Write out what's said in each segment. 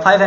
500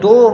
2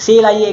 CLIA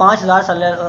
5000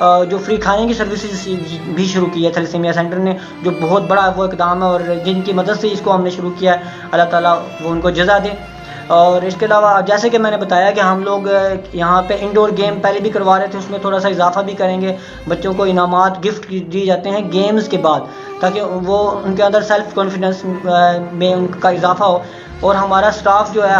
جو free کھانے کی سروسز بھی شروع کی ہے تھیلیسیمیا سینٹر نے، جو بہت بڑا وہ اقدام ہے، اور جن کی مدد سے اس کو ہم نے شروع کیا ہے، اللہ تعالیٰ وہ ان کو جزا دے۔ اور اس کے علاوہ جیسے کہ میں نے بتایا کہ ہم لوگ یہاں پہ انڈور گیم پہلے بھی کروا رہے تھے، اس میں تھوڑا سا اضافہ بھی کریں گے، بچوں کو انعامات گفٹ دی جاتے ہیں گیمز کے بعد، تاکہ وہ ان کے اندر سیلف کانفیڈنس میں ان کا اضافہ ہو، اور ہمارا سٹاف جو ہے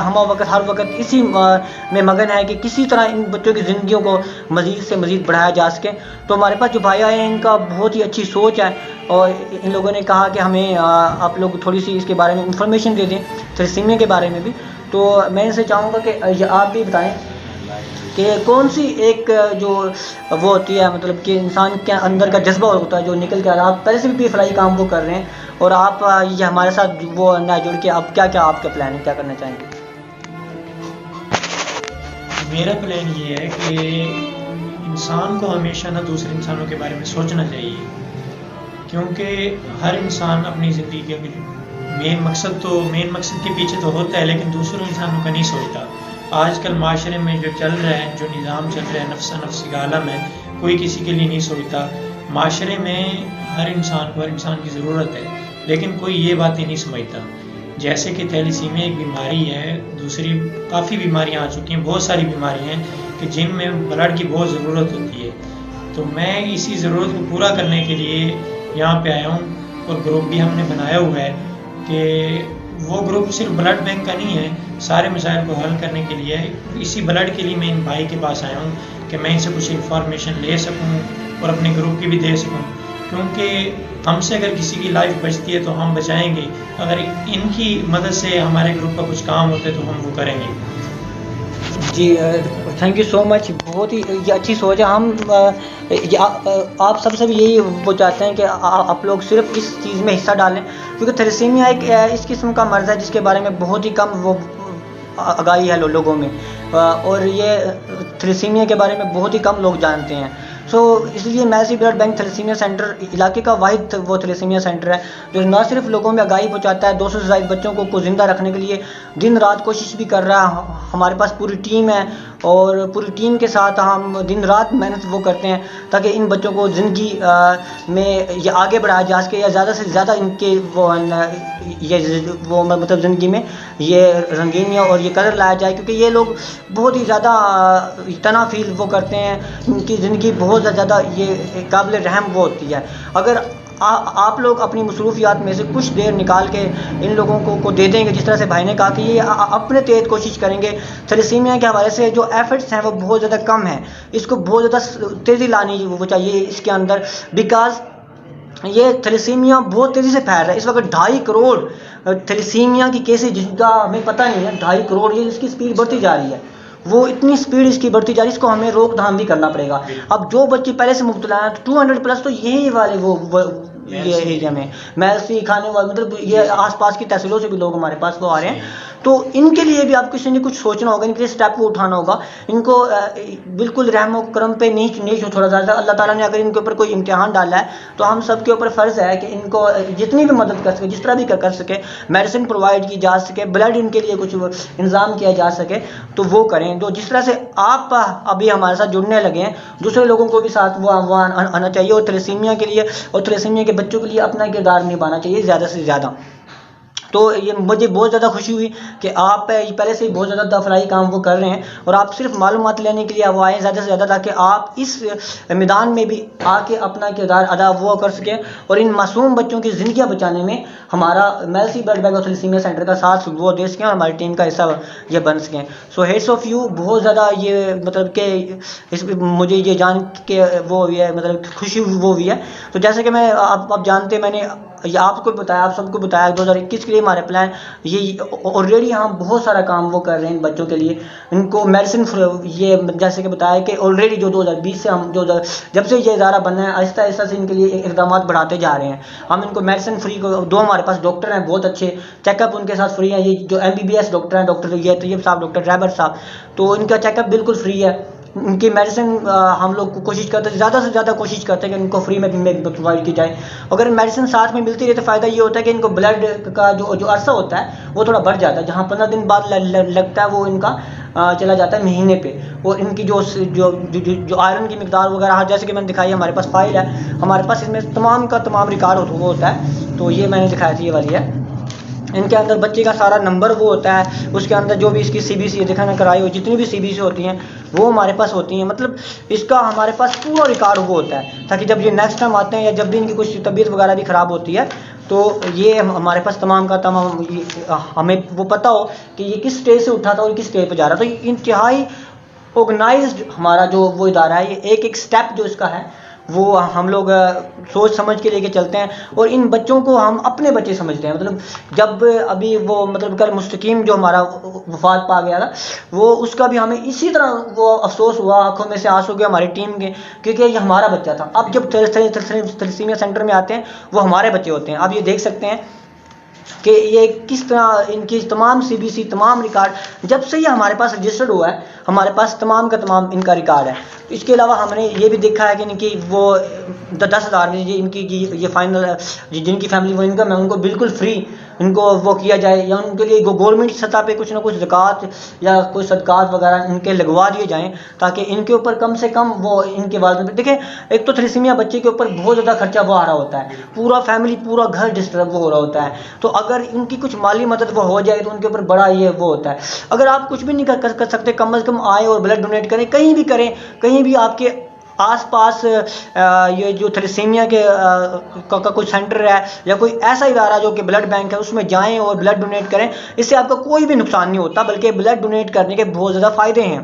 ہر وقت اسی میں مگن ہے کہ کسی طرح ان بچوں کی زندگیوں کو مزید سے مزید بڑھایا جا سکے۔ تو ہمارے پاس جو بھائی آئے ہیں ان کا بہت ہی اچھی سوچ ہے، اور ان لوگوں نے کہا کہ ہمیں آپ لوگ تھوڑی سی اس کے بارے میں انفارمیشن دے دیں، تھیلیسیمیا کے بارے میں بھی۔ تو میں ان سے چاہوں گا کہ آپ بھی بتائیں کہ کون سی ایک جو وہ ہوتی ہے، مطلب کہ انسان کے اندر کا جذبہ ہوتا ہے جو نکل کے آپ پہلے سے بھی فلاحی کام وہ کر رہے ہیں، اور آپ یہ ہمارے ساتھ وہ نہ جڑ کے اب کیا آپ کا پلان ہے، کیا کرنا چاہیں گے؟ میرا پلان یہ ہے کہ انسان کو ہمیشہ نہ دوسرے انسانوں کے بارے میں سوچنا چاہیے، کیونکہ ہر انسان اپنی زندگی کے مین مقصد کے پیچھے تو ہوتا ہے، لیکن دوسروں انسانوں کا نہیں سوچتا۔ آج کل معاشرے میں جو چل رہا ہے، جو نظام چل رہا ہے، نفسی کا عالم ہے، کوئی کسی کے لیے نہیں سوچتا۔ معاشرے میں ہر انسان کی ضرورت ہے، لیکن کوئی یہ باتیں نہیں سمجھتا۔ جیسے کہ تھیلیسیمیا ایک بیماری ہے، دوسری کافی بیماریاں آ چکی ہیں، بہت ساری بیماریاں ہیں کہ جن میں بلڈ کی بہت ضرورت ہوتی ہے۔ تو میں اسی ضرورت کو پورا کرنے کے لیے یہاں پہ آیا ہوں، اور گروپ بھی ہم نے بنایا ہوا ہے کہ وہ گروپ صرف بلڈ بینک کا نہیں ہے، سارے مسائل کو حل کرنے کے لیے ہے۔ اسی بلڈ کے لیے میں ان بھائی کے پاس آیا ہوں کہ میں ان سے کچھ انفارمیشن لے سکوں اور اپنے گروپ کی بھی دے سکوں، کیونکہ ہم سے اگر کسی کی لائف بچتی ہے تو ہم بچائیں گے، اگر ان کی مدد سے ہمارے گروپ کا کچھ کام ہوتا ہے تو ہم وہ کریں گے۔ جی تھینک یو سو مچ، بہت ہی یہ اچھی سوچ ہے۔ ہم آپ سب سے بھی یہی وہ چاہتے ہیں کہ آپ لوگ صرف اس چیز میں حصہ ڈالیں، کیونکہ تھیلیسیمیا ایک اس قسم کا مرض ہے جس کے بارے میں بہت ہی کم وہ آگاہی ہے لوگوں میں، اور یہ تھیلیسیمیا کے بارے میں بہت ہی کم لوگ جانتے ہیں۔ سو اس لیے Mailsi blood bank thalassemia centre علاقے کا واحد وہ تھیلیسیمیا سینٹر ہے جو نہ صرف لوگوں میں آگاہی پہنچاتا ہے، 200 سے زائد بچوں کو زندہ رکھنے کے لیے دن رات کوشش بھی کر رہا ہے۔ ہمارے پاس پوری ٹیم ہے، اور پوری ٹیم کے ساتھ ہم دن رات محنت وہ کرتے ہیں تاکہ ان بچوں کو زندگی میں یہ آگے بڑھایا جا سکے، یا زیادہ سے زیادہ ان کے وہ مطلب زندگی میں یہ رنگینیاں اور یہ کلر لایا جائے، کیونکہ یہ لوگ بہت ہی زیادہ تنہا فیل وہ کرتے ہیں، ان کی زندگی بہت زیادہ یہ قابل رحم وہ ہوتی ہے۔ اگر آپ لوگ اپنی مصروفیات میں سے کچھ دیر نکال کے ان لوگوں کو دے دیں گے، جس طرح سے بھائی نے کہا کہ یہ اپنے تحت کوشش کریں گے، تھیلیسیمیا کے حوالے سے جو ایفرٹس ہیں وہ بہت زیادہ کم ہیں، اس کو بہت زیادہ تیزی لانی وہ چاہیے اس کے اندر، بیکاز یہ تھیلیسیمیا بہت تیزی سے پھیل رہا ہے۔ اس وقت 2.5 کروڑ تھیلیسیمیا کی کیسز جن کا ہمیں پتہ نہیں ہے، 2.5 کروڑ، یہ اس کی سپیڈ بڑھتی جا رہی ہے، وہ اتنی سپیڈ اس کی بڑھتی جا رہی ہے، اس کو ہمیں روک تھام بھی کرنا پڑے گا۔ اب جو بچے پہلے سے مبتلا ہیں 200+ تو یہی والے وہ یہ ایریا میں میلسی کھانے والے، مطلب یہ آس پاس کی تحصیلوں سے بھی لوگ ہمارے پاس وہ آ رہے ہیں، تو ان کے لیے بھی آپ کسی نے کچھ سوچنا ہوگا، ان کے لیے اسٹیپ کو اٹھانا ہوگا۔ ان کو بالکل رحم و کرم پہ نہیں چھوڑا جاتا۔ اللہ تعالیٰ نے اگر ان کے اوپر کوئی امتحان ڈالا ہے تو ہم سب کے اوپر فرض ہے کہ ان کو جتنی بھی مدد کر سکے، جس طرح بھی کر سکے، میڈیسن پرووائڈ کی جا سکے، بلڈ ان کے لیے کچھ انتظام کیا جا سکے تو وہ کریں۔ تو جس طرح سے آپ ابھی ہمارے ساتھ جڑنے لگے ہیں، دوسرے لوگوں کو بھی ساتھ وہ آنا چاہیے، اور تھیلیسیمیا کے لیے اور تھیلیسیمیا کے بچوں کے لیے اپنا کردار نبھانا چاہیے زیادہ سے زیادہ۔ تو یہ مجھے بہت زیادہ خوشی ہوئی کہ آپ پہلے سے ہی بہت زیادہ فلاحی کام وہ کر رہے ہیں، اور آپ صرف معلومات لینے کے لیے وہ آئیں زیادہ سے زیادہ، تاکہ آپ اس میدان میں بھی آ کے اپنا کردار ادا وہ کر سکیں، اور ان معصوم بچوں کی زندگیاں بچانے میں ہمارا میلسی بلڈ بینک اور تھیلیسیمیا سینٹر کا ساتھ وہ دے سکیں، اور ہماری ٹیم کا حصہ یہ بن سکیں۔ سو ہیڈس آف یو، بہت زیادہ یہ مطلب کہ مجھے یہ جان کے وہ ہوئی ہے، مطلب خوشی وہ ہوئی ہے۔ تو جیسے کہ میں آپ جانتے ہیں، میں نے یہ آپ کو بتایا، آپ سب کو بتایا 2021 کے لیے ہمارے پلان یہ آلریڈی ہم بہت سارا کام وہ کر رہے ہیں ان بچوں کے لیے، ان کو میڈیسن یہ جیسے کہ بتایا کہ آلریڈی جو 2020 سے ہم جب سے یہ ادارہ بنا ہے، آہستہ آہستہ سے ان کے لیے اقدامات بڑھاتے جا رہے ہیں۔ ہم ان کو میڈیسن فری کو، 2 ہمارے پاس ڈاکٹر ہیں بہت اچھے، چیک اپ ان کے ساتھ فری ہیں، یہ جو MBBS ڈاکٹر ہیں، ڈاکٹر یہ طیب صاحب، ڈاکٹر ریبر صاحب، تو ان کا چیک اپ بالکل فری ہے۔ ان کی میڈیسن ہم لوگ کوشش کرتے ہیں، زیادہ سے زیادہ کوشش کرتے ہیں کہ ان کو فری میں پرووائڈ کی جائے۔ اگر میڈیسن ساتھ میں ملتی رہے تو فائدہ یہ ہوتا ہے کہ ان کو بلڈ کا جو عرصہ ہوتا ہے وہ تھوڑا بڑھ جاتا ہے، جہاں 15 دن بعد لگتا ہے وہ ان کا چلا جاتا ہے مہینے پہ. اور ان کی جو آئرن کی مقدار وغیرہ جیسے کہ میں نے دکھائی ہمارے پاس فائل ہے, ہمارے پاس اس میں تمام کا تمام ریکارڈ ہوتا ہے. تو یہ میں نے دکھایا تھی, یہ والی ہے. ان کے اندر بچے کا سارا نمبر وہ ہوتا ہے, اس کے اندر جو بھی اس کی سی بی سی دکھانا کرائی ہو, جتنی بھی سی بی سی ہوتی ہیں وہ ہمارے پاس ہوتی ہیں. مطلب اس کا ہمارے پاس پورا ریکارڈ وہ ہوتا ہے, تاکہ جب یہ نیکسٹ ٹائم آتے ہیں یا جب بھی ان کی کچھ طبیعت وغیرہ بھی خراب ہوتی ہے تو یہ ہمارے پاس تمام کا تمام ہمیں وہ پتہ ہو کہ یہ کس اسٹیج سے اٹھا تھا اور کس اسٹیج پہ جا رہا تھا. یہ انتہائی آرگنائزڈ ہمارا جو وہ ادارہ ہے. یہ ایک اسٹیپ جو اس کا ہے وہ ہم لوگ سوچ سمجھ کے لے کے چلتے ہیں, اور ان بچوں کو ہم اپنے بچے سمجھتے ہیں. مطلب جب ابھی وہ مطلب کل مستقیم جو ہمارا وفات پا گیا تھا, وہ اس کا بھی ہمیں اسی طرح وہ افسوس ہوا, آنکھوں میں سے آنسو گئے ہماری ٹیم کے, کیونکہ یہ ہمارا بچہ تھا. اب جب تھیلیسیمیا سینٹر میں آتے ہیں وہ ہمارے بچے ہوتے ہیں. اب یہ دیکھ سکتے ہیں کہ یہ کس طرح ان کی تمام سی بی سی تمام ریکارڈ جب سے یہ ہمارے پاس رجسٹرڈ ہوا ہے, ہمارے پاس تمام کا تمام ان کا ریکارڈ ہے. اس کے علاوہ ہم نے یہ بھی دیکھا ہے کہ ان کی وہ 10,000 میں ان کی یہ فائنل جن کی فیملی وہ انکم ہے ان کو بالکل فری ان کو وہ کیا جائے, یا ان کے لیے گورنمنٹ سطح پہ کچھ نہ کچھ زکوٰۃ یا کوئی صدقات وغیرہ ان کے لگوا دیے جائیں, تاکہ ان کے اوپر کم سے کم وہ ان کے والدین پہ دیکھیں. ایک تو تھیلیسیمیا بچے کے اوپر بہت زیادہ خرچہ وہ آ رہا ہوتا ہے, پورا فیملی پورا گھر ڈسٹرب ہو رہا ہوتا ہے. تو اگر ان کی کچھ مالی مدد وہ ہو جائے تو ان کے اوپر بڑا یہ وہ ہوتا ہے. اگر آپ کچھ بھی نہیں کر سکتے, کم از کم آئیں اور بلڈ ڈونیٹ کریں, کہیں بھی کریں, کہیں بھی آپ کے آس پاس یہ جو تھیلیسیمیا کے کا کوئی سینٹر ہے یا کوئی ایسا ادارہ جو کہ بلڈ بینک ہے, اس میں جائیں اور بلڈ ڈونیٹ کریں. اس سے آپ کا کوئی بھی نقصان نہیں ہوتا, بلکہ بلڈ ڈونیٹ کرنے کے بہت زیادہ فائدے ہیں.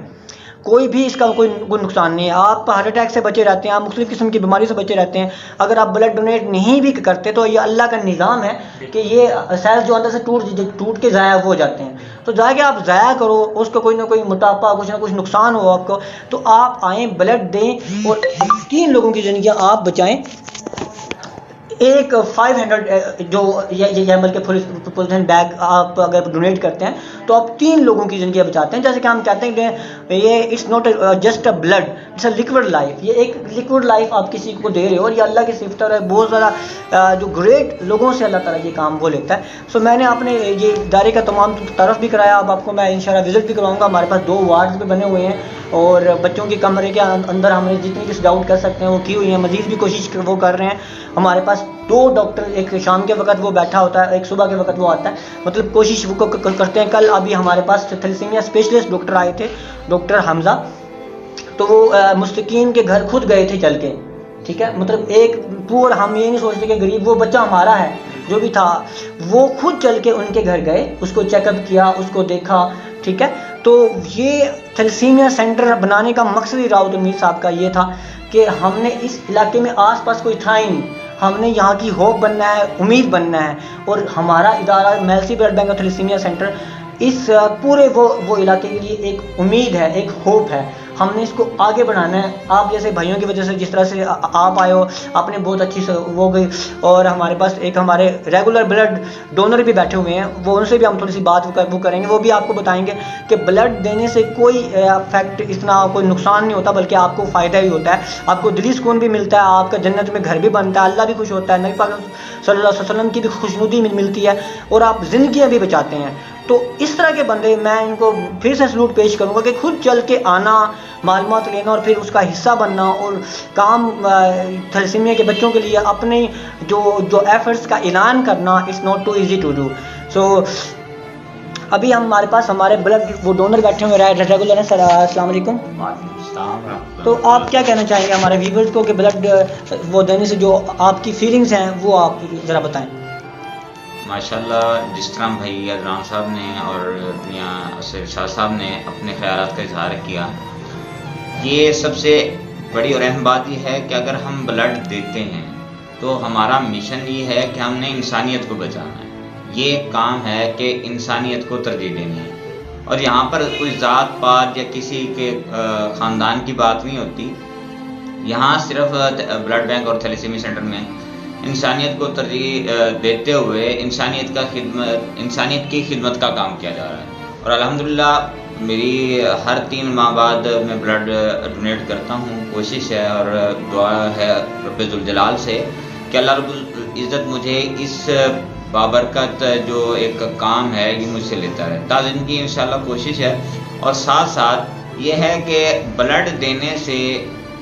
کوئی بھی اس کا کوئی نقصان نہیں ہے. آپ ہارٹ اٹیک سے بچے رہتے ہیں, آپ مختلف قسم کی بیماری سے بچے رہتے ہیں. اگر آپ بلڈ ڈونیٹ نہیں بھی کرتے تو یہ اللہ کا نظام ہے کہ یہ سیلز جو اندر سے ٹوٹ کے ضائع ہو جاتے ہیں. تو جا کے آپ ضائع کرو, اس کا کوئی نہ کوئی موٹاپا کچھ نہ کچھ نقصان ہو آپ کو, تو آپ آئیں بلڈ دیں اور 3 لوگوں کی زندگیاں آپ بچائیں. ایک 500 جو یہ عمل کے پولیتھین بیگ آپ اگر ڈونیٹ کرتے ہیں تو آپ 3 لوگوں کی زندگیاں بچاتے ہیں. جیسے کہ ہم کہتے ہیں کہ یہ it's not just a blood, it's a liquid life. یہ ایک لیکوڈ لائف آپ کسی کو دے رہے ہو, اور یہ اللہ کی صفت ہے. بہت زیادہ جو گریٹ لوگوں سے اللہ تعالیٰ یہ کام وہ لیتا ہے. سو میں نے اپنے یہ ادارے کا تمام تعارف بھی کرایا. اب آپ کو میں انشاءاللہ وزٹ بھی کراؤں گا. ہمارے پاس 2 وارڈز بھی بنے ہوئے ہیں, اور بچوں کے کمرے کے اندر ہم نے جتنی کچھ ڈاؤٹ کر سکتے ہیں وہ کی ہوئی ہیں. مزید بھی کوشش وہ کر رہے ہیں. ہمارے پاس 2 ڈاکٹر, ایک شام کے وقت وہ بیٹھا ہوتا ہے, ایک صبح کے وقت وہ آتا ہے. مطلب کوشش وہ کرتے ہیں. کل ابھی ہمارے پاس تھیلیسیمیا اسپیشلسٹ ڈاکٹر آئے تھے, ڈاکٹر حمزہ, تو وہ مستقیم کے گھر خود گئے تھے چل کے. ٹھیک ہے, مطلب ایک پور ہم یہ نہیں سوچتے کہ غریب وہ بچہ ہمارا ہے, جو بھی تھا وہ خود چل کے ان کے گھر گئے, اس کو چیک اپ کیا, اس کو دیکھا. ٹھیک ہے, تو یہ تھیلیسیمیا سینٹر بنانے کا مقصد ہی راؤت میر صاحب کا یہ تھا کہ ہم نے اس علاقے میں آس پاس کوئی تھا ہی نہیں, ہم نے یہاں کی ہوپ بننا ہے, امید بننا ہے. اور ہمارا ادارہ میلسی بلڈ بینک اور تھیلیسیمیا سینٹر اس پورے وہ علاقے کے لیے ایک امید ہے, ایک ہوپ ہے. ہم نے اس کو آگے بڑھانا ہے. آپ جیسے بھائیوں کی وجہ سے جس طرح سے آپ آئے ہو, آپ نے بہت اچھی سے وہ گئی, اور ہمارے پاس ایک ہمارے ریگولر بلڈ ڈونر بھی بیٹھے ہوئے ہیں, وہ ان سے بھی ہم تھوڑی سی بات وہ کریں گے. وہ بھی آپ کو بتائیں گے کہ بلڈ دینے سے کوئی افیکٹ اتنا کوئی نقصان نہیں ہوتا, بلکہ آپ کو فائدہ ہی ہوتا ہے. آپ کو دلی سکون بھی ملتا ہے, آپ کا جنت میں گھر بھی بنتا ہے, اللہ بھی خوش ہوتا ہے, نبی پاک صلی اللہ علیہ وسلم کی بھی خوشنودی ملتی ہے, اور آپ زندگیاں بھی بچاتے ہیں. تو اس طرح کے بندے میں ان کو پھر سے سلوٹ پیش کروں گا کہ خود چل کے آنا, معلومات لینا, اور پھر اس کا حصہ بننا, اور کام تھیلیسیمیا کے بچوں کے لیے اپنے جو ایفرٹس کا اعلان کرنا. It's not too easy to do. So ابھی ہمارے پاس ہمارے بلڈ وہ ڈونر بیٹھے ہوئے ریگولر ہیں. سر السلام علیکم. تو آپ کیا کہنا چاہیں گے ہمارے ویورز کو کہ بلڈ وہ دینے سے جو آپ کی فیلنگز ہیں وہ آپ ذرا بتائیں. ماشاءاللہ, جس طرح بھائی اذران صاحب نے اور میاں اسد شاہ صاحب نے اپنے خیالات کا اظہار کیا, یہ سب سے بڑی اور اہم بات یہ ہے کہ اگر ہم بلڈ دیتے ہیں تو ہمارا مشن یہ ہے کہ ہم نے انسانیت کو بچانا ہے. یہ کام ہے کہ انسانیت کو ترجیح دینی ہے, اور یہاں پر کوئی ذات پات یا کسی کے خاندان کی بات نہیں ہوتی. یہاں صرف بلڈ بینک اور تھیلیسیمیا سینٹر میں انسانیت کو ترجیح دیتے ہوئے انسانیت کی خدمت کا کام کیا جا رہا ہے. اور الحمدللہ میری ہر 3 ماہ بعد میں بلڈ ڈونیٹ کرتا ہوں. کوشش ہے اور دعا ہے رب ذوالجلال سے کہ اللہ رب العزت مجھے اس بابرکت جو ایک کام ہے یہ مجھ سے لیتا رہے. تا زندگی انشاءاللہ کوشش ہے اور ساتھ ساتھ یہ ہے کہ بلڈ دینے سے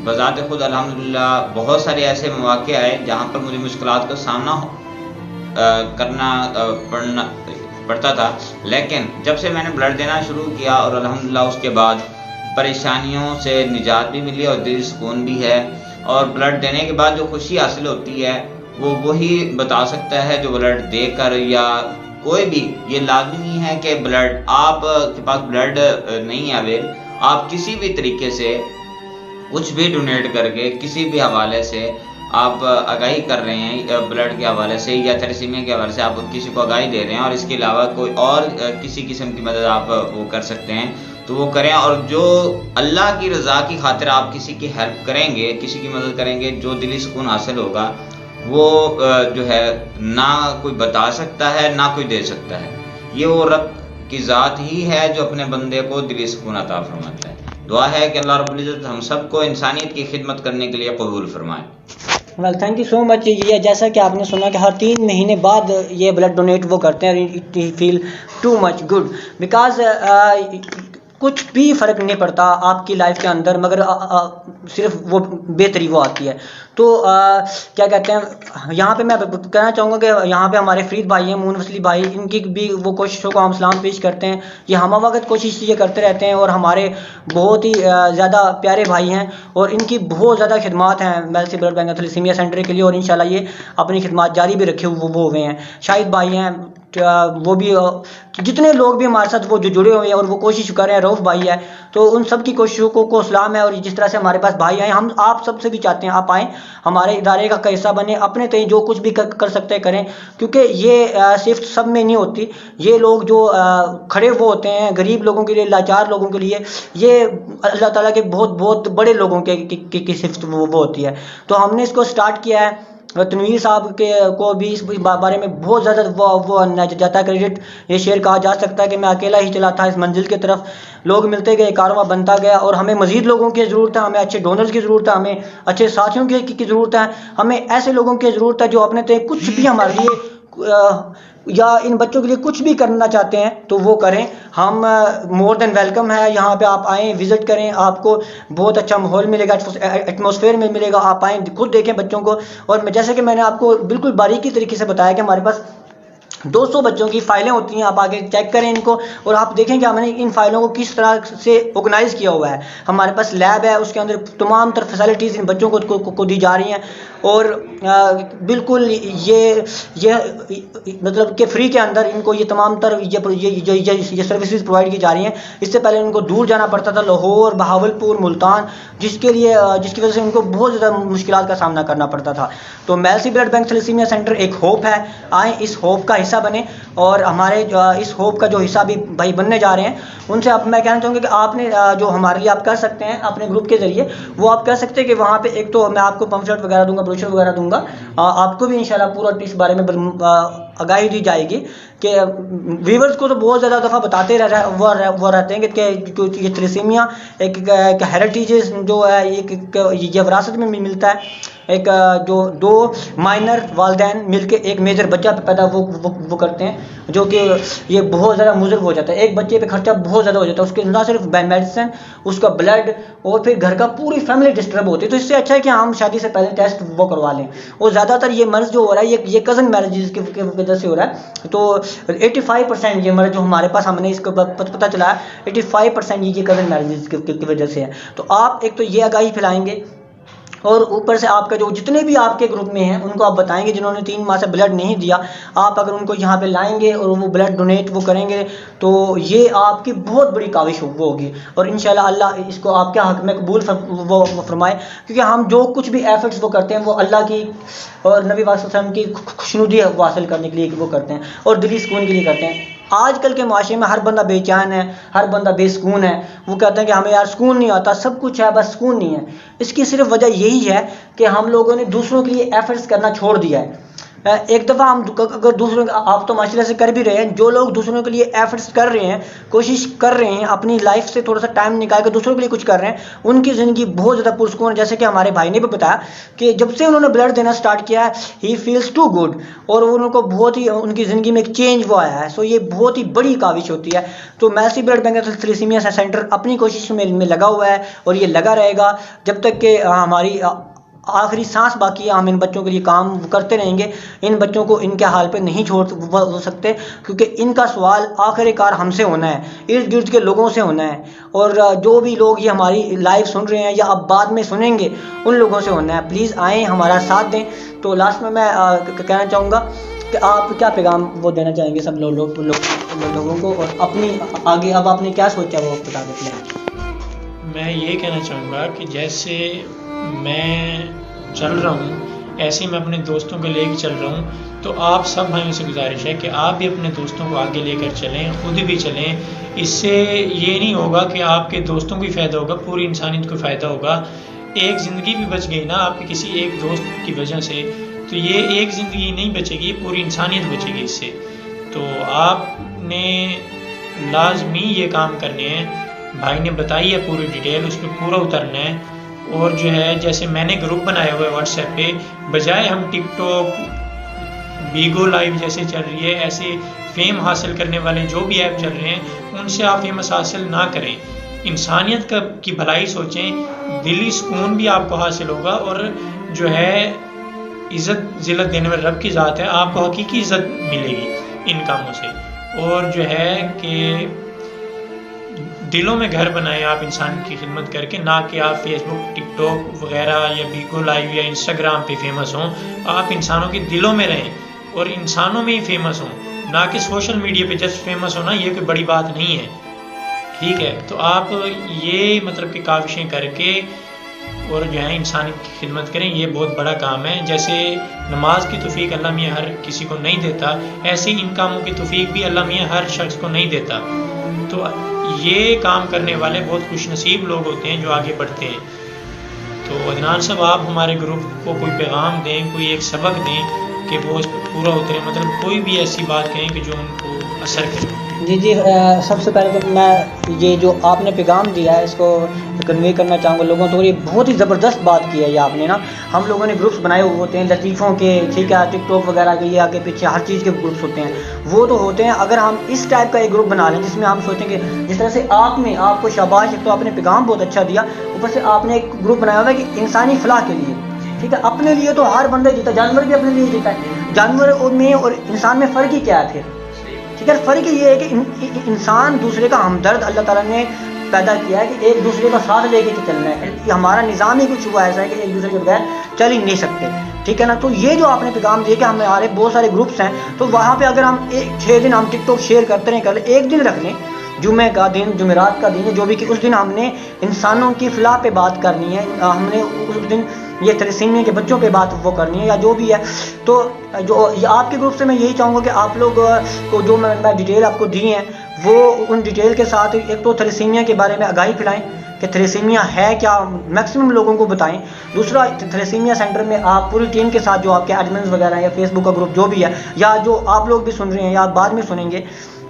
بذات خود الحمدللہ بہت سارے ایسے مواقع آئے جہاں پر مجھے مشکلات کا سامنا کرنا پڑتا تھا، لیکن جب سے میں نے بلڈ دینا شروع کیا اور الحمدللہ اس کے بعد پریشانیوں سے نجات بھی ملی اور دل سکون بھی ہے، اور بلڈ دینے کے بعد جو خوشی حاصل ہوتی ہے وہ وہی بتا سکتا ہے جو بلڈ دے کر، یا کوئی بھی یہ لازمی نہیں ہے کہ بلڈ آپ کے پاس بلڈ نہیں ہے اویل، آپ کسی بھی طریقے سے کچھ بھی ڈونیٹ کر کے کسی بھی حوالے سے آپ آگاہی کر رہے ہیں بلڈ کے حوالے سے یا تھیلیسیمیا کے حوالے سے، آپ کسی کو آگاہی دے رہے ہیں اور اس کے علاوہ کوئی اور کسی قسم کی مدد آپ وہ کر سکتے ہیں تو وہ کریں، اور جو اللہ کی رضا کی خاطر آپ کسی کی ہیلپ کریں گے، کسی کی مدد کریں گے، جو دلی سکون حاصل ہوگا وہ جو ہے نہ کوئی بتا سکتا ہے نہ کوئی دے سکتا ہے، یہ وہ رب کی ذات ہی ہے جو اپنے بندے کو دلی سکون عطا فرماتا ہے۔ دعا ہے کہ اللہ رب العزت ہم سب کو انسانیت کی خدمت کرنے کے لیے قبول فرمائے۔ ویل تھینک یو سو مچ۔ یہ جیسا کہ آپ نے سنا کہ ہر 3 مہینے بعد یہ بلڈ ڈونیٹ وہ کرتے ہیں، it feel too much good because کچھ بھی فرق نہیں پڑتا آپ کی لائف کے اندر، مگر صرف وہ بہتری وہ آتی ہے۔ تو کیا کہتے ہیں، یہاں پہ میں کہنا چاہوں گا کہ یہاں پہ ہمارے فرید بھائی ہیں، مون وسلی بھائی، ان کی بھی وہ کوششوں کو ہم سلام پیش کرتے ہیں، یہ ہمہ وقت کوشش یہ کرتے رہتے ہیں اور ہمارے بہت ہی زیادہ پیارے بھائی ہیں اور ان کی بہت زیادہ خدمات ہیں Mailsi blood bank thalassemia centre کے لیے، اور انشاءاللہ یہ اپنی خدمات جاری بھی رکھے ہوئے ہیں۔ شاہد بھائی ہیں، وہ بھی جتنے لوگ بھی ہمارے ساتھ وہ جو جڑے ہوئے ہیں اور وہ کوشش کر رہے ہیں، روف بھائی ہے، تو ان سب کی کوششوں کو سلام ہے۔ اور جس طرح سے ہمارے پاس بھائی آئے، ہم آپ سب سے بھی چاہتے ہیں آپ آئیں، ہمارے ادارے کا حصہ بنیں، اپنے تئیں جو کچھ بھی کر سکتے کریں، کیونکہ یہ صرف سب میں نہیں ہوتی، یہ لوگ جو کھڑے وہ ہوتے ہیں غریب لوگوں کے لیے، لاچار لوگوں کے لیے، یہ اللہ تعالیٰ کے بہت بہت بڑے لوگوں کی صفت وہ ہوتی ہے۔ تو ہم نے اس کو سٹارٹ کیا ہے، تنویر صاحب کو بھی اس بارے میں بہت زیادہ وہ جاتا ہے کریڈٹ، یہ شیئر کہا جا سکتا ہے کہ میں اکیلا ہی چلا تھا اس منزل کی طرف، لوگ ملتے گئے، کارواں بنتا گیا، اور ہمیں مزید لوگوں کی ضرورت ہے، ہمیں اچھے ڈونرز کی ضرورت ہے، ہمیں اچھے ساتھیوں کی ضرورت ہے، ہمیں ایسے لوگوں کی ضرورت ہے جو اپنے تے کچھ بھی ہمارے لیے یا ان بچوں کے لیے کچھ بھی کرنا چاہتے ہیں تو وہ کریں۔ ہم مور دین ویلکم ہے، یہاں پہ آپ آئیں، وزٹ کریں، آپ کو بہت اچھا ماحول ملے گا، ایٹماسفیئر میں ملے گا، آپ آئیں خود دیکھیں بچوں کو۔ اور جیسے کہ میں نے آپ کو بالکل باریکی طریقے سے بتایا کہ ہمارے پاس 200 بچوں کی فائلیں ہوتی ہیں، آپ آگے چیک کریں ان کو اور آپ دیکھیں کہ ہم نے ان فائلوں کو کس طرح سے آرگنائز کیا ہوا ہے۔ ہمارے پاس لیب ہے، اس کے اندر تمام تر فیسلٹیز ان بچوں کو دی جا رہی ہیں، اور بالکل یہ مطلب کہ فری کے اندر ان کو یہ تمام تر یہ سروسز پرووائڈ کی جا رہی ہیں۔ اس سے پہلے ان کو دور جانا پڑتا تھا، لاہور، بہاولپور، ملتان، جس کی وجہ سے ان کو بہت زیادہ مشکلات کا سامنا کرنا پڑتا تھا۔ تو Mailsi blood bank thalassemia centre ایک ہوپ ہے، آئیں اس ہوپ کا حصہ بنیں، اور ہمارے اس ہوپ کا جو حصہ بھی بھائی بننے جا رہے ہیں ان سے میں کہنا چاہوں گا کہ آپ نے جو ہمارے لیے آپ کر سکتے ہیں اپنے گروپ کے ذریعے، وہ آپ کر سکتے ہیں کہ وہاں پہ ایک تو میں آپ کو پمفلٹ وغیرہ دوں گا، بروشر وغیرہ دوں گا، آپ کو بھی انشاءاللہ پورا اس بارے میں آگاہی دی جائے گی کہ ویورز کو تو بہت زیادہ دفعہ بتاتے وہ رہتے ہیں کہ یہ تھیلیسیمیا ایک ہیریٹیج جو ہے، یہ وراثت میں ملتا ہے، ایک جو 2 مائنر والدین مل کے ایک میجر بچہ پیدا وہ کرتے ہیں، جو کہ یہ بہت زیادہ مضر ہو جاتا ہے، ایک بچے پہ خرچہ بہت زیادہ ہو جاتا ہے، اس کے نہ صرف میڈیسن، اس کا بلڈ، اور پھر گھر کا پوری فیملی ڈسٹرب ہوتی ہے۔ تو اس سے اچھا ہے کہ ہم شادی سے پہلے ٹیسٹ وہ کروا لیں، اور زیادہ تر یہ مرض جو ہو رہا ہے یہ کزن میرجز کی وجہ سے ہو رہا ہے۔ تو 85% یہ مرض جو ہمارے پاس ہم نے اس کو پتہ چلا ہے 85% یہ کزن میرجز کی وجہ سے ہے۔ تو آپ ایک تو یہ آگاہی پھیلائیں گے، اور اوپر سے آپ کا جو جتنے بھی آپ کے گروپ میں ہیں ان کو آپ بتائیں گے جنہوں نے 3 ماہ سے بلڈ نہیں دیا، آپ اگر ان کو یہاں پہ لائیں گے اور وہ بلڈ ڈونیٹ وہ کریں گے تو یہ آپ کی بہت بڑی کاوش ہوگی، اور انشاءاللہ اللہ اس کو آپ کے حق میں قبول وہ فرمائے، کیونکہ ہم جو کچھ بھی ایفرٹس وہ کرتے ہیں وہ اللہ کی اور نبی صلی اللہ علیہ وسلم کی خوشنودی حاصل کرنے کے لیے وہ کرتے ہیں، اور دلی سکون کے لیے کرتے ہیں۔ آج کل کے معاشرے میں ہر بندہ بے چین ہے، ہر بندہ بے سکون ہے، وہ کہتے ہیں کہ ہمیں یار سکون نہیں آتا، سب کچھ ہے بس سکون نہیں ہے۔ اس کی صرف وجہ یہی ہے کہ ہم لوگوں نے دوسروں کے لیے ایفرٹس کرنا چھوڑ دیا ہے۔ ایک دفعہ ہم اگر دوسروں آپ تو ماشاء اللہ سے کر بھی رہے ہیں، جو لوگ دوسروں کے لیے ایفرٹس کر رہے ہیں، کوشش کر رہے ہیں، اپنی لائف سے تھوڑا سا ٹائم نکال کے دوسروں کے لیے کچھ کر رہے ہیں، ان کی زندگی بہت زیادہ پرسکون ہے. جیسے کہ ہمارے بھائی نے بھی بتایا کہ جب سے انہوں نے بلڈ دینا سٹارٹ کیا ہے ہی فیلز ٹو گڈ، اور ان کو بہت ہی ان کی زندگی میں ایک چینج وہ آیا ہے. سو یہ بہت ہی بڑی کاوش ہوتی ہے. تو Mailsi blood bank thalassemia centre اپنی کوشش میں لگا ہوا ہے اور یہ لگا رہے گا جب تک کہ ہماری آخری سانس باقی ہے. ہم ان بچوں کے لیے کام کرتے رہیں گے. ان بچوں کو ان کے حال پہ نہیں چھوڑ سکتے، کیونکہ ان کا سوال آخر کار ہم سے ہونا ہے، ارد گرد کے لوگوں سے ہونا ہے، اور جو بھی لوگ یہ ہماری لائف سن رہے ہیں یا اب بعد میں سنیں گے ان لوگوں سے ہونا ہے. پلیز آئیں، ہمارا ساتھ دیں. تو لاسٹ میں کہنا چاہوں گا کہ آپ کیا پیغام وہ دینا چاہیں گے سب لوگوں کو، اور اپنی آگے اب آپ نے کیا سوچا وہ بتا دیتے ہیں. میں یہ کہنا چاہوں گا کہ جیسے میں چل رہا ہوں ایسے ہی میں اپنے دوستوں کو لے کے چل رہا ہوں. تو آپ سب بھائیوں سے گزارش ہے کہ آپ بھی اپنے دوستوں کو آگے لے کر چلیں، خود بھی چلیں. اس سے یہ نہیں ہوگا کہ آپ کے دوستوں کو بھی فائدہ ہوگا، پوری انسانیت کو فائدہ ہوگا. ایک زندگی بھی بچ گئی نا آپ کے کسی ایک دوست کی وجہ سے، تو یہ ایک زندگی نہیں بچے گی، پوری انسانیت بچے گی اس سے. تو آپ نے لازمی یہ کام کرنے ہیں. بھائی نے بتائی ہے پوری ڈیٹیل، اس پہ پورا اترنا ہے. اور جو ہے جیسے میں نے گروپ بنایا ہوا ہے واٹس ایپ پہ، بجائے ہم ٹک ٹاک، بیگو لائیو جیسے چل رہی ہے، ایسے فیم حاصل کرنے والے جو بھی ایپ چل رہے ہیں ان سے آپ فیمس حاصل نہ کریں. انسانیت کی بھلائی سوچیں، دلی سکون بھی آپ کو حاصل ہوگا، اور جو ہے عزت ذلت دینے میں رب کی ذات ہے، آپ کو حقیقی عزت ملے گی ان کاموں سے. اور جو ہے کہ دلوں میں گھر بنائیں آپ انسان کی خدمت کر کے، نہ کہ آپ فیس بک، ٹک ٹاک وغیرہ یا بیگو لائیو یا انسٹاگرام پہ فیمس ہوں. آپ انسانوں کے دلوں میں رہیں اور انسانوں میں ہی فیمس ہوں، نہ کہ سوشل میڈیا پہ جسٹ فیمس ہونا یہ کوئی بڑی بات نہیں ہے. ٹھیک ہے، تو آپ یہ مطلب کہ کاوشیں کر کے اور جو ہے انسانیت کی خدمت کریں، یہ بہت بڑا کام ہے. جیسے نماز کی توفیق اللہ میاں ہر کسی کو نہیں دیتا، ایسے ہی ان کاموں کی توفیق بھی اللہ میاں ہر شخص کو نہیں دیتا. تو یہ کام کرنے والے بہت خوش نصیب لوگ ہوتے ہیں جو آگے بڑھتے ہیں. تو عدنان صاحب آپ ہمارے گروپ کو کوئی پیغام دیں، کوئی ایک سبق دیں کہ وہ اس پہ پورا اترے، مطلب کوئی بھی ایسی بات کہیں کہ جو ان کو اثر کرے. جی سب سے پہلے تو میں یہ جو آپ نے پیغام دیا ہے اس کو کنوے کرنا چاہوں گا لوگوں تو. یہ بہت ہی زبردست بات کی ہے یہ آپ نے نا. ہم لوگوں نے گروپس بنائے ہوئے ہوتے ہیں لطیفوں کے، ٹھیک ہے، ٹک ٹاک وغیرہ کے، یہ آگے پیچھے ہر چیز کے گروپس ہوتے ہیں، وہ تو ہوتے ہیں. اگر ہم اس ٹائپ کا ایک گروپ بنا لیں جس میں ہم سوچیں کہ جس طرح سے آپ کو شاباش، ایک تو آپ نے پیغام بہت اچھا دیا، اوپر سے آپ نے ایک گروپ بنایا ہوا ہے کہ انسانی فلاح کے لیے. ٹھیک ہے، اپنے لیے تو ہر بندہ جیتا، جانور بھی اپنے لیے جیتا ہے. جانور میں اور انسان میں فرق ہی کیا ہے پھر؟ ٹھیک ہے، فرق یہ ہے کہ انسان دوسرے کا ہمدرد اللہ تعالیٰ نے پیدا کیا ہے کہ ایک دوسرے کا ساتھ لے کے چلنا ہے. ہمارا نظام ہی کچھ ہوا ایسا ہے کہ ایک دوسرے کے بغیر چل ہی نہیں سکتے. ٹھیک ہے نا. تو یہ جو آپ نے پیغام دیا کہ ہمارے بہت سارے گروپس ہیں، تو وہاں پہ اگر ہم 6 دن ہم ٹک ٹاک شیئر کرتے رہیں، کر لیں، ایک دن رکھ لیں، جمعہ کا دن، جمعرات کا دن ہے جو بھی، کہ اس دن ہم نے انسانوں کی فلاح پہ بات کرنی ہے. ہم نے اس دن یہ تھیلیسیمیا کے بچوں پہ بات وہ کرنی ہے یا جو بھی ہے. تو جو آپ کے گروپ سے میں یہی چاہوں گا کہ آپ لوگ کو جو میں ڈیٹیل آپ کو دی ہیں وہ ان ڈیٹیل کے ساتھ ایک تو تھیلیسیمیا کے بارے میں آگاہی پھیلائیں کہ تھیلیسیمیا ہے کیا، میکسیمم لوگوں کو بتائیں. دوسرا، تھیلیسیمیا سینٹر میں آپ پوری ٹیم کے ساتھ جو آپ کے ایڈمنز وغیرہ ہیں یا فیس بک کا گروپ جو بھی ہے، یا جو آپ لوگ بھی سن رہے ہیں یا بعد میں سنیں گے،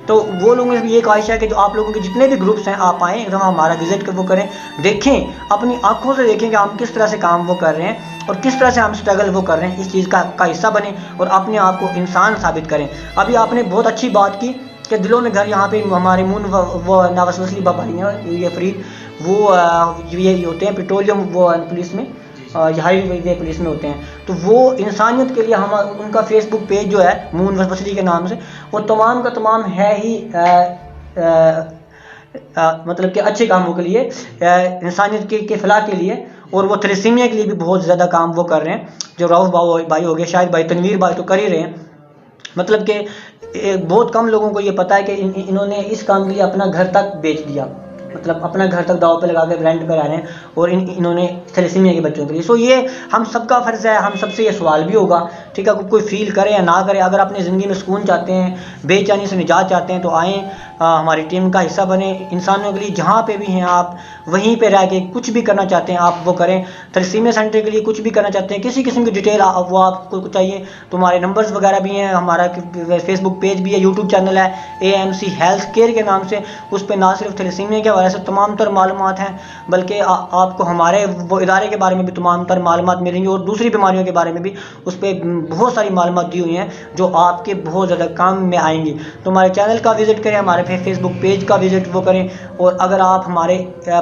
تو وہ لوگوں کی یہ خواہش ہے کہ جو آپ لوگوں کے جتنے بھی گروپس ہیں آپ آئیں، ایک ہمارا وزٹ وہ کریں، دیکھیں، اپنی آنکھوں سے دیکھیں کہ ہم کس طرح سے کام وہ کر رہے ہیں اور کس طرح سے ہم اسٹرگل وہ کر رہے ہیں. اس چیز کا حصہ بنیں اور اپنے آپ کو انسان ثابت کریں. ابھی آپ نے بہت اچھی بات کی کہ دلوں میں گھر، یہاں پہ ہمارے وہ ناوسوسلی بابا ہیں یہ فرید، وہ یہ ہوتے ہیں پیٹرولیم وہ پولیس میں، ہائی وے پولیس میں ہوتے ہیں. تو وہ انسانیت کے لیے ان کا فیس بک پیج جو ہے مون وسلی کے نام سے، وہ تمام کا تمام ہے ہی مطلب کہ اچھے کاموں کے لیے، انسانیت کے فلاح کے لیے، اور وہ تھیلیسیمیا کے لیے بھی بہت زیادہ کام وہ کر رہے ہیں. جو راؤف بھائی ہو گئے، شاید بھائی، تنویر بھائی تو کر ہی رہے ہیں. مطلب کہ بہت کم لوگوں کو یہ پتہ ہے کہ انہوں نے اس کام کے لیے اپنا گھر تک بیچ دیا، مطلب اپنا گھر تک داؤ پہ لگا کے رینٹ پہ رہ رہے ہیں، اور انہوں نے تھیلیسیمیا کے بچوں کے لیے. سو یہ ہم سب کا فرض ہے، ہم سب سے یہ سوال بھی ہوگا، ٹھیک ہے، کوئی فیل کرے یا نہ کرے، اگر اپنی زندگی میں سکون چاہتے ہیں، بے چینی سے نجات چاہتے ہیں تو آئیں. ہماری ٹیم کا حصہ بنیں. انسانوں کے لیے جہاں پہ بھی ہیں آپ وہیں پہ رہ کے کچھ بھی کرنا چاہتے ہیں آپ وہ کریں. تھیلیسیمیا سینٹر کے لیے کچھ بھی کرنا چاہتے ہیں, کسی قسم کی ڈیٹیل وہ آپ کو چاہیے تو ہمارے نمبرز وغیرہ بھی ہیں, ہمارا فیس بک پیج بھی ہے, یوٹیوب چینل ہے AMC ہیلتھ کیئر کے نام سے. اس پہ نہ صرف تھیلیسیمیا کے حوالے سے تمام تر معلومات ہیں بلکہ آپ کو ہمارے وہ ادارے کے بارے میں بھی تمام تر معلومات ملیں گی, اور دوسری بیماریوں کے بارے میں بھی اس پہ بہت ساری معلومات دی ہوئی ہیں جو آپ کے بہت زیادہ کام میں آئیں گی. تو ہمارے چینل کا وزٹ کریں, ہمارے فیس بک پیج کا وزٹ وہ کریں, اور اگر آپ ہمارے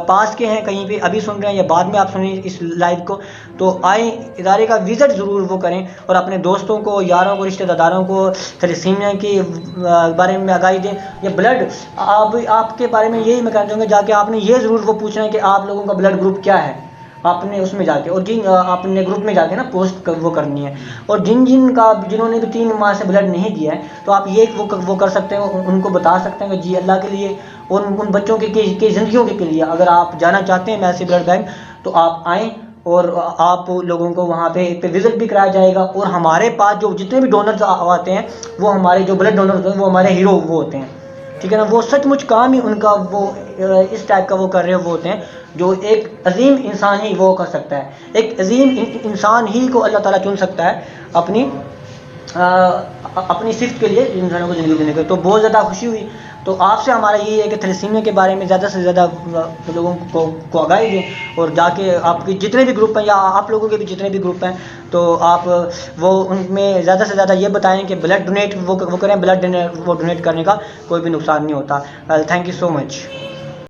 پاس کے ہیں کہیں بھی ابھی سن رہے ہیں یا بعد میں آپ سنیں اس لائیو کو, تو آئیں ادارے کا وزٹ ضرور وہ کریں اور اپنے دوستوں کو, یاروں کو, رشتہ داروں کو تھیلیسیمیا کے بارے میں آگاہی دیں. یا بلڈ آپ کے بارے میں یہی میں کہنا چاہوں گا, جا کے آپ نے یہ ضرور وہ پوچھنا ہے کہ آپ لوگوں کا بلڈ گروپ کیا ہے, آپ نے اس میں جا کے, اور آپ نے گروپ میں جا کے نا پوسٹ وہ کرنی ہے. اور جنہوں نے بھی 3 ماہ سے بلڈ نہیں دیا ہے تو آپ یہ وہ کر سکتے ہیں, ان کو بتا سکتے ہیں کہ جی اللہ کے لیے اور ان بچوں کی زندگیوں کے لیے اگر آپ جانا چاہتے ہیں میسی بلڈ بینک تو آپ آئیں, اور آپ لوگوں کو وہاں پہ وزٹ بھی کرایا جائے گا. اور ہمارے پاس جو جتنے بھی ڈونرز آتے ہیں وہ ہمارے جو بلڈ ڈونرز ہوتے ہیں وہ ہمارے ہیرو وہ ہوتے ہیں, ٹھیک ہے نا. وہ سچ مچ کام ہی ان کا وہ اس ٹائپ کا وہ کر رہے وہ ہوتے ہیں جو ایک عظیم انسان ہی وہ کر سکتا ہے. ایک عظیم انسان ہی کو اللہ تعالیٰ چن سکتا ہے اپنی صفت کے لیے انسانوں کو زندگی دینے کے. تو بہت زیادہ خوشی ہوئی. تو آپ سے ہمارا یہ ہے کہ تھیلیسیمیا کے بارے میں زیادہ سے زیادہ لوگوں کو آگاہی دیں, اور جا کے آپ کے جتنے بھی گروپ ہیں یا آپ لوگوں کے بھی جتنے بھی گروپ ہیں تو آپ وہ ان میں زیادہ سے زیادہ یہ بتائیں کہ بلڈ ڈونیٹ وہ کریں. بلڈ وہ ڈونیٹ کرنے کا کوئی بھی نقصان نہیں ہوتا. Thank you so much.